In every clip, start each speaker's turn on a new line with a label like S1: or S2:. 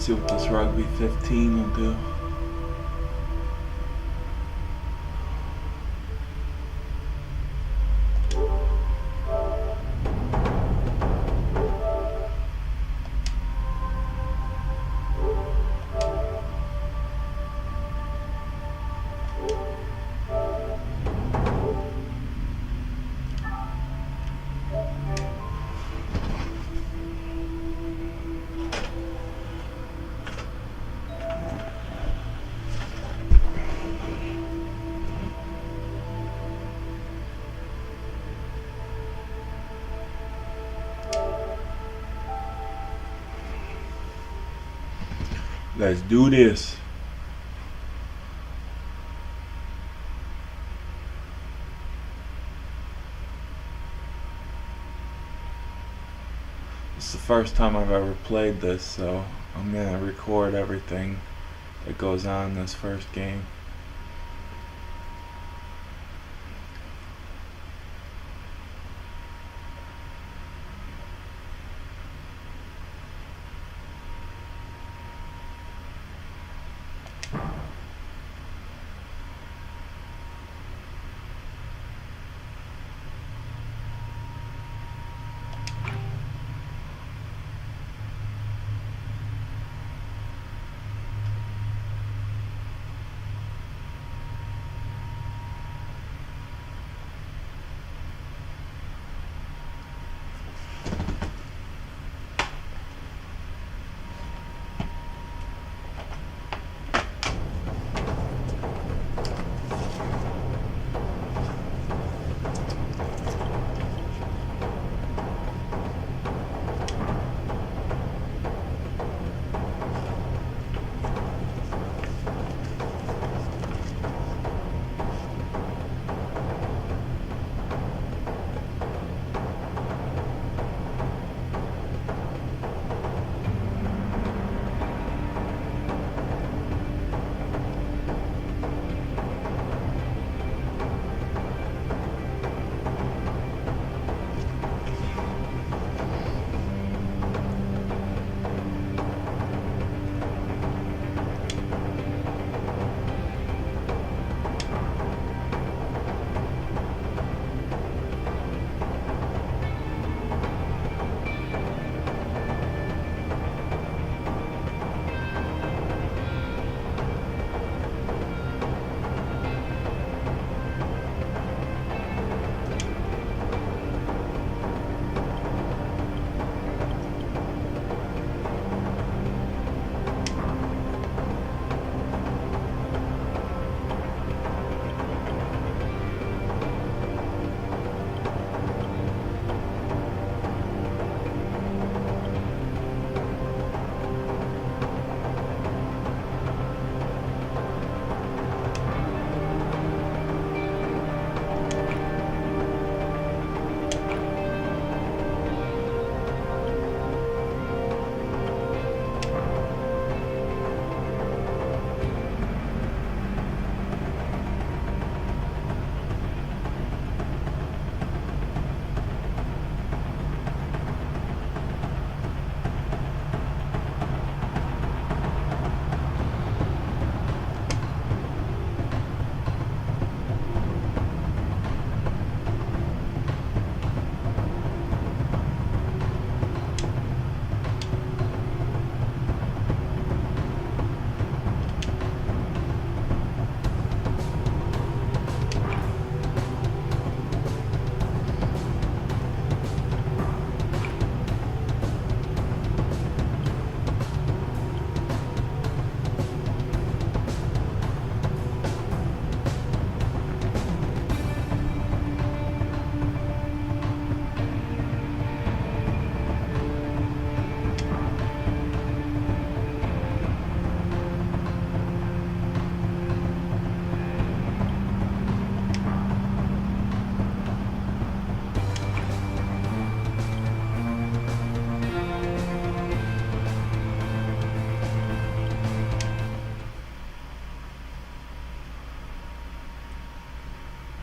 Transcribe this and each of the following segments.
S1: See what this Rugby 15 will do. Let's do this. It's the first time I've ever played this, so I'm gonna record everything that goes on in this first game.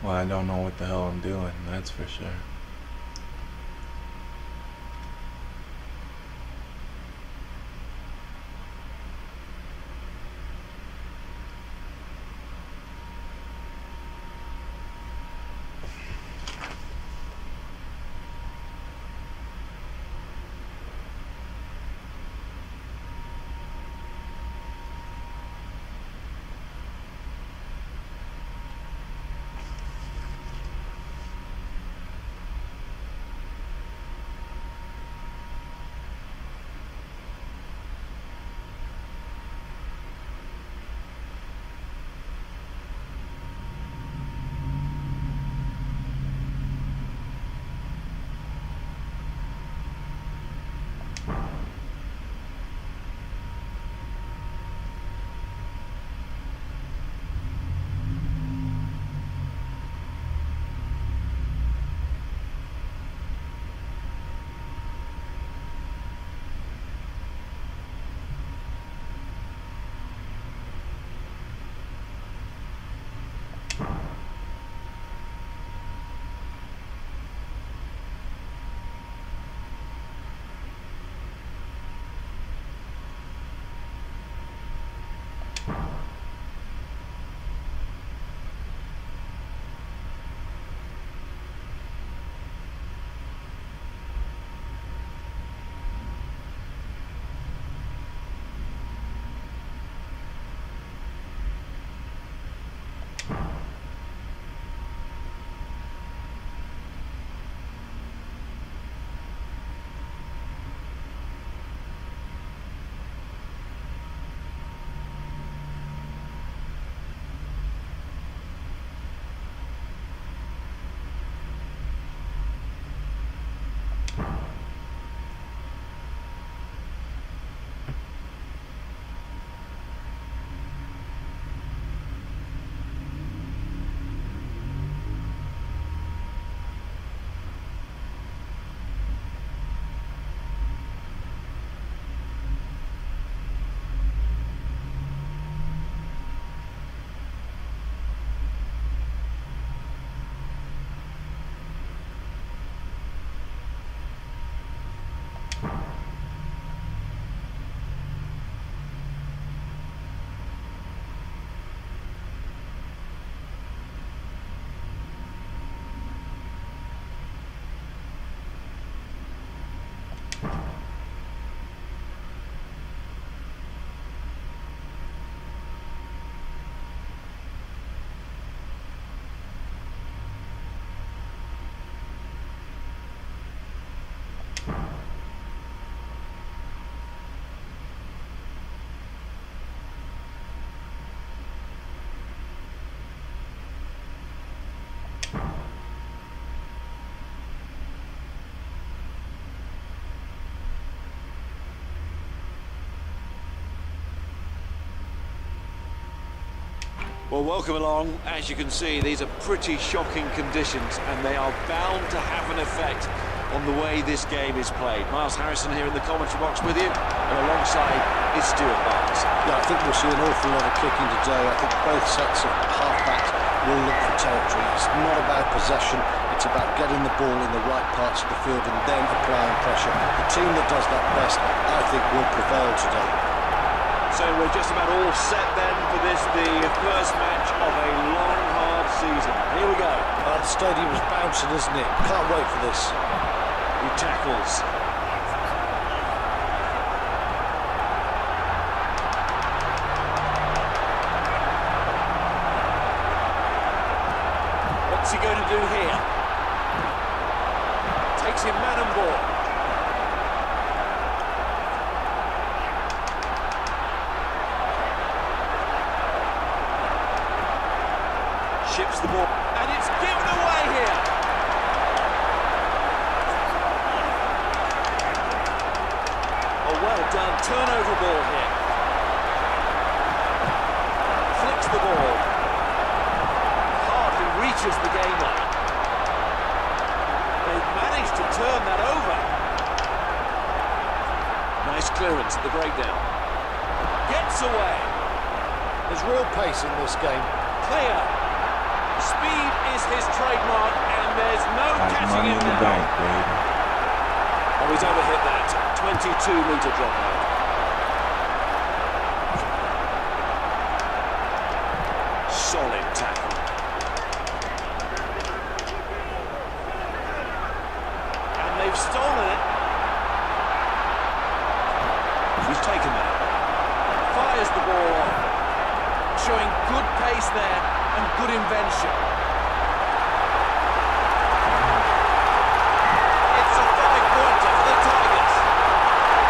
S1: Well, I don't know what the hell I'm doing, that's for sure.
S2: Well, welcome along. As you can see, these are pretty shocking conditions, and they are bound to have an effect on the way this game is played. Miles Harrison here in the commentary box with you, and alongside is Stuart Barnes.
S3: Yeah, I think we'll see an awful lot of kicking today. I think both sets of half-backs will look for territory. It's not about possession, it's about getting the ball in the right parts of the field and then applying pressure. The team that does that best, I think, will prevail today.
S2: So we're just about all set then for this, the first match of a long, hard season. Here we go.
S3: The stadium's bouncing, isn't it? Can't wait for this.
S2: He tackles. What's he going to do here? Takes him man and ball. Ships the ball, and it's given away here. Oh, well done. Turnover ball here. Flicks the ball. Hardly reaches the game line. They've managed to turn that over. Nice clearance at the breakdown. Gets away.
S3: There's real pace in this game.
S2: Clear. Speed is his trademark, and there's no catching
S1: Money
S2: him
S1: in the
S2: now.
S1: bank, baby.
S2: Oh, he's overhit that. 22-metre dropout. Solid tackle. And they've stolen it. He's taken that. Fires the ball on. Showing good pace there and good invention. It's a 5-pointer for the Tigers.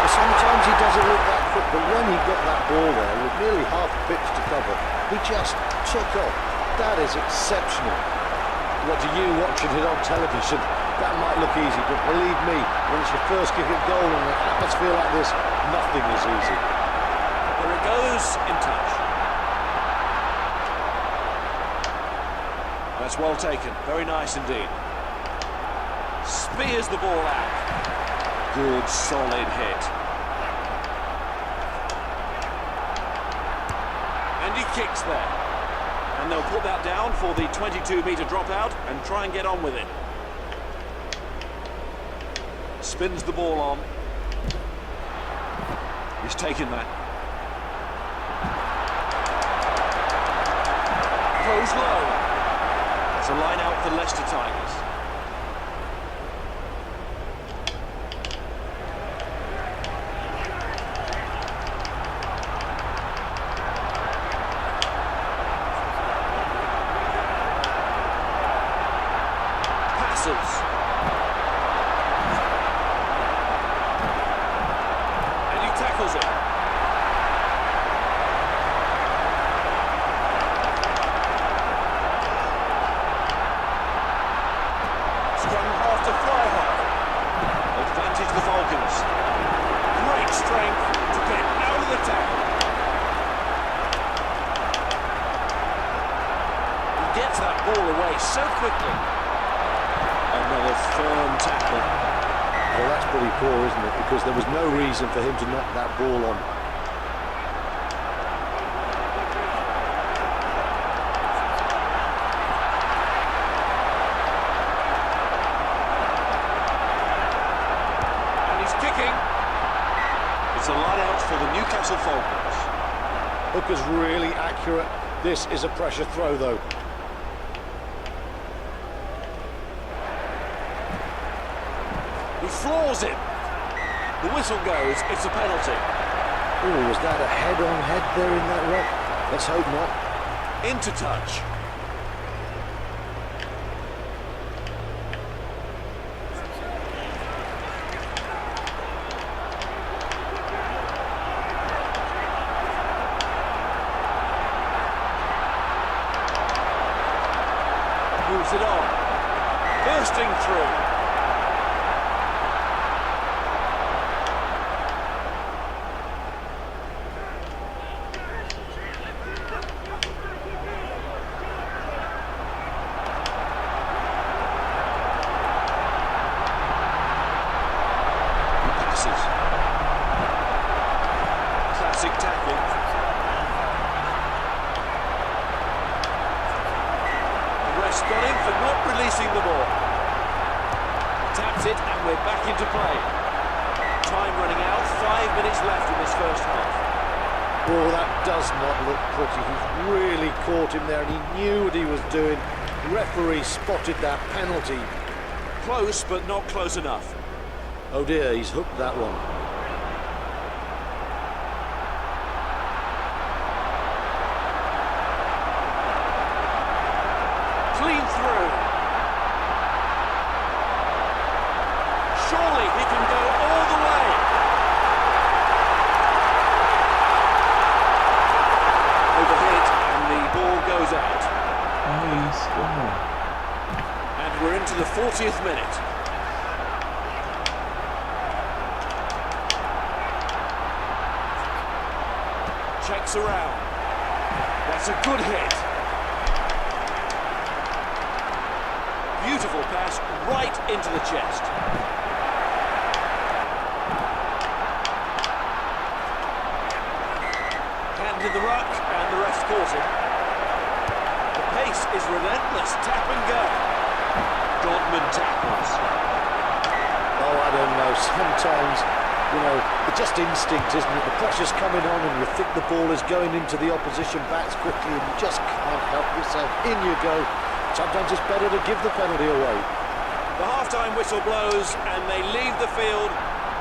S3: Sometimes he doesn't look that quick, but when he got that ball there with nearly half a pitch to cover, he just took off. That is exceptional. What do you watching it on television? That might look easy, but believe me, when it's your first kick at goal in an atmosphere like this, nothing is easy.
S2: There it goes, in touch. That's well taken, very nice indeed. Spears the ball out. Good, solid hit. And he kicks there. And they'll put that down for the 22-metre dropout and try and get on with it. Spins the ball on. He's taken that. Goes low. It's a line out for Leicester Tigers. Passes. And he tackles it. The Falcons. Great strength to get out of the tackle. He gets that ball away so quickly. Another firm tackle.
S3: Well, that's pretty poor, isn't it? Because there was no reason for him to knock that ball on.
S2: It's a line out for the Newcastle Falcons.
S3: Hooker's really accurate. This is a pressure throw, though.
S2: He floors it. The whistle goes, it's a penalty.
S3: Oh, was that a head-on-head there in that rock? Let's hope not.
S2: Into touch. Moves it on. Bursting through. That's got him for not releasing the ball. Taps it and we're back into play. Time running out, 5 minutes left in this first half.
S3: Oh, that does not look pretty. He's really caught him there and he knew what he was doing. Referee spotted that penalty.
S2: Close, but not close enough.
S3: Oh dear, he's hooked that one.
S2: Clean through. Surely he can go all the way. Overhit and the ball goes out.
S1: Nice goal.
S2: And we're into the 40th minute. Checks around. That's a good hit. Beautiful pass right into the chest. Hand in the ruck and the rest caught him. The pace is relentless. Tap and go. Godman tackles.
S3: Oh, I don't know. Sometimes, you know, it's just instinct, isn't it? The pressure's coming on and you think the ball is going into the opposition backs quickly and you just can't help yourself. In you go. Sometimes it's better to give the penalty away.
S2: The half-time whistle blows and they leave the field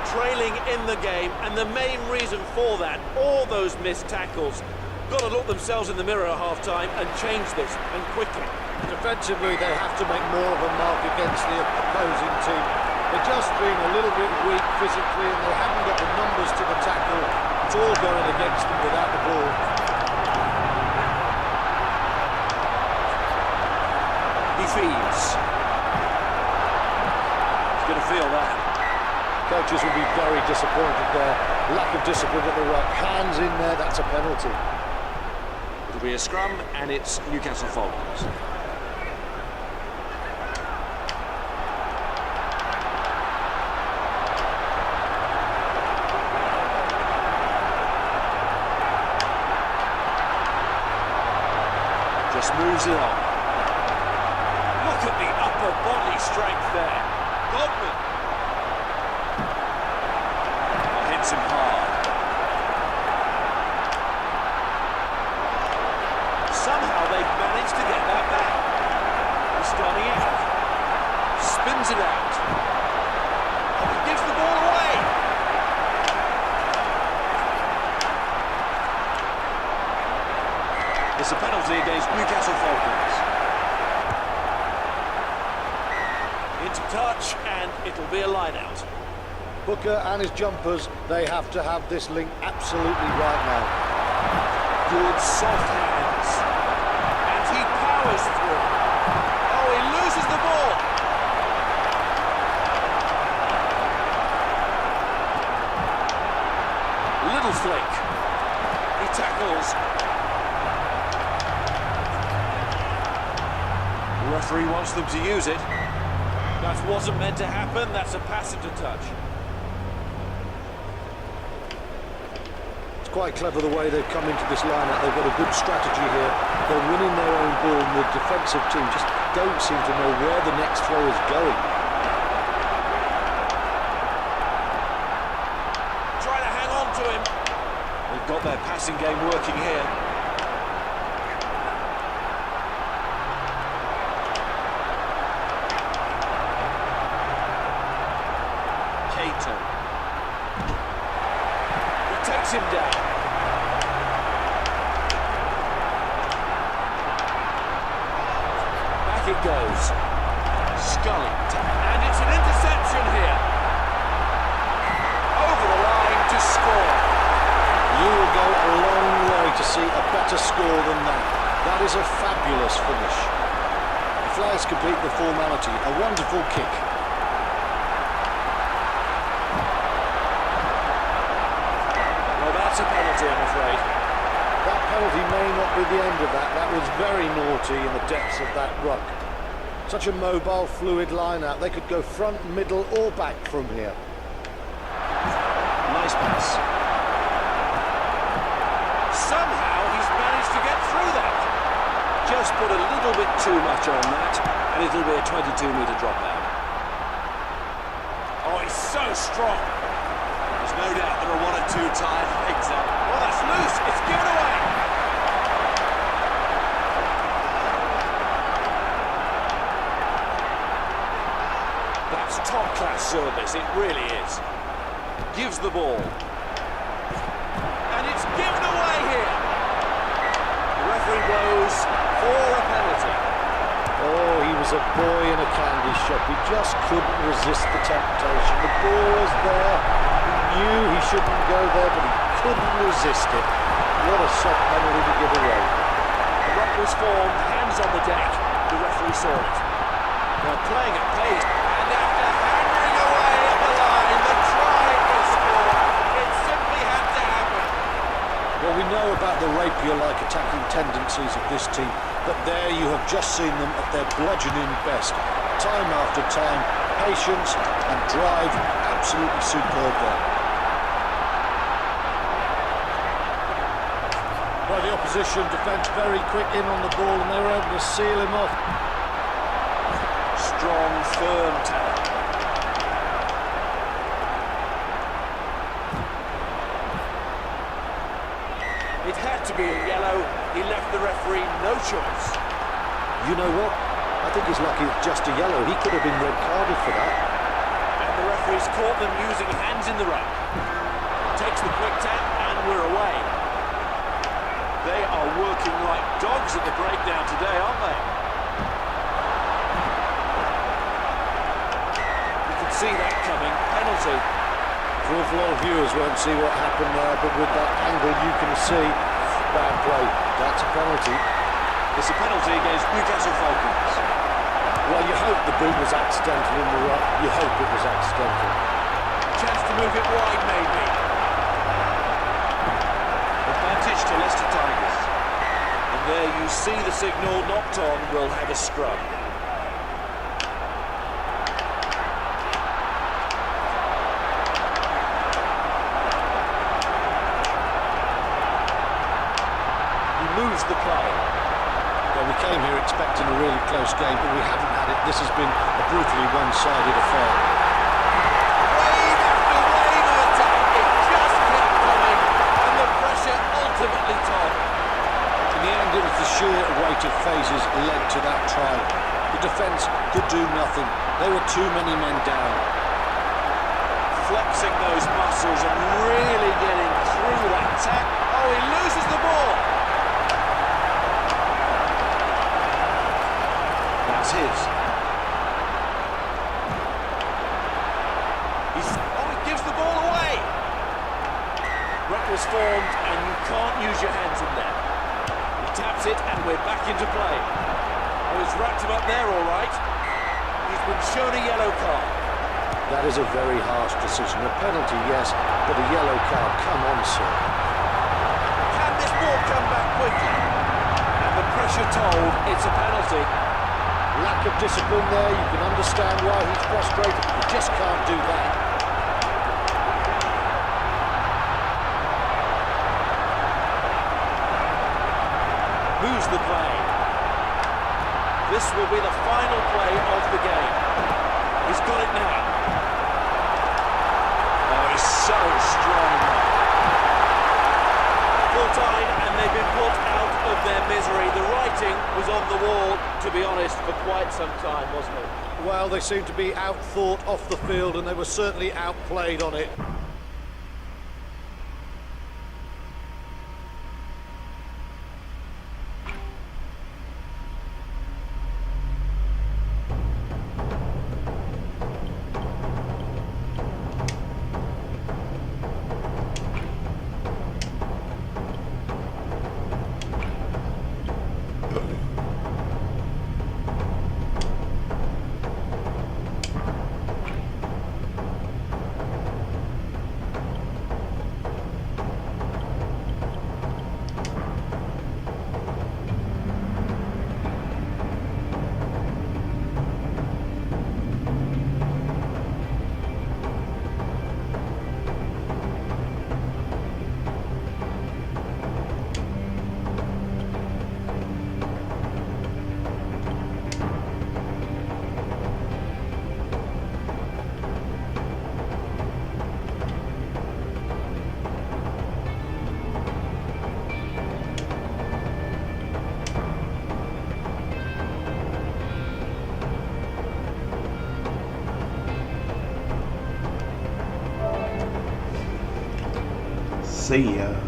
S2: trailing in the game, and the main reason for that, all those missed tackles. Got to look themselves in the mirror at half-time and change this, and quickly.
S3: Defensively, they have to make more of a mark against the opposing team. They're just being a little bit weak physically and they haven't got the numbers to the tackle. It's all going against them without the ball.
S2: He feeds. He's going to feel that.
S3: Coaches will be very disappointed there. Lack of discipline at the ruck. Hands in there, that's a penalty.
S2: It'll be a scrum and it's Newcastle Falcons. Just moves it on. Look at the upper body strength there. Godman. Hits him hard. Somehow they've managed to get that back. He's starting out. Spins it out. And he gives the ball away. It's a penalty against Newcastle Falcons. Into touch and it'll be a line out.
S3: Booker and his jumpers, they have to have this link absolutely right now.
S2: Good soft hands. And he powers through. Oh, he loses the ball. Little flick. He tackles. The referee wants them to use it. That wasn't meant to happen. That's a pass into touch.
S3: It's quite clever the way they've come into this lineup. They've got a good strategy here. They're winning their own ball and the defensive team just don't seem to know where the next throw is going.
S2: Trying to hang on to him. They've got their passing game working here. Cato. He takes him down. Back it goes. Scully. And it's an interception here. Over the line to score.
S3: You will go a long way to see a better score than that. That is a fabulous finish. The Flyers complete the formality. A wonderful kick.
S2: Well, that's a penalty, I'm afraid.
S3: That penalty may not be the end of that. That was very naughty in the depths of that ruck. Such a mobile, fluid line-out. They could go front, middle or back from here.
S2: Nice pass. Somehow he's managed to get through that. Just just put a little bit too much on that, and it'll be a 22-metre drop out. Oh, he's so strong. There's no doubt there are one or two tired legs out. Oh, that's loose. It's given away. That's top-class service. It really is. Gives the ball. And it's given away here. The referee blows for a penalty.
S3: Oh, he was a boy in a candy shop. He just couldn't resist the temptation. The ball was there. He knew he shouldn't go there, but he couldn't resist it. What a soft penalty to give away.
S2: The ruck was formed, hands on the deck. The referee saw it. Now playing at pace, and after hammering away at the line, the try was scored. It simply had to happen.
S3: Well, we know about the rapier-like attacking tendencies of this team, but there you have just seen them at their bludgeoning best. Time after time, patience and drive, absolutely superb there. Well, the opposition defence very quick in on the ball, and they were able to seal him off.
S2: Strong, firm tackle. It had to be a yellow. He left the referee no choice.
S3: You know what? I think he's lucky it's just a yellow. He could have been red carded for that.
S2: And the referee's caught them using hands in the ruck. Takes the quick tap and we're away. They are working like dogs at the breakdown today, aren't they? You can see that coming. Penalty.
S3: An awful lot of viewers won't see what happened there, but with that angle you can see. Bad play. That's a penalty.
S2: It's a penalty against Newcastle Falcons.
S3: Well, you hope the boot was accidental in the ruck. You hope it was accidental.
S2: Chance to move it wide, maybe. Advantage to Leicester Tigers. And there you see the signal. Knocked on. Will have a scrub. Moves the play.
S3: Well, we came here expecting a really close game, but we haven't had it. This has been a brutally one-sided affair.
S2: Wave after wave of attack. It just kept coming, and the pressure ultimately told.
S3: In the end, it was the sheer weight of phases led to that try. The defence could do nothing. There were too many men down.
S2: Flexing those muscles and really getting through that attack. Oh, he loses the ball. That's his. He gives the ball away. Ruck was formed and you can't use your hands in there. He taps it and we're back into play. Oh, he's wrapped him up there all right. He's been shown a yellow card.
S3: That is a very harsh decision. A penalty, yes, but a yellow card. Come on, sir.
S2: Can this ball come back quickly? And the pressure told, it's a penalty.
S3: Lack of discipline there. You can understand why he's frustrated. You just can't do that.
S2: Moves the play. This will be the final play of the game. He's got it now. Oh, he's so strong. Full time, and they've been put out of their misery. The writing was on the wall, to be honest, for quite some time, wasn't it?
S3: Well, they seemed to be outthought off the field, and they were certainly outplayed on it.
S1: See ya.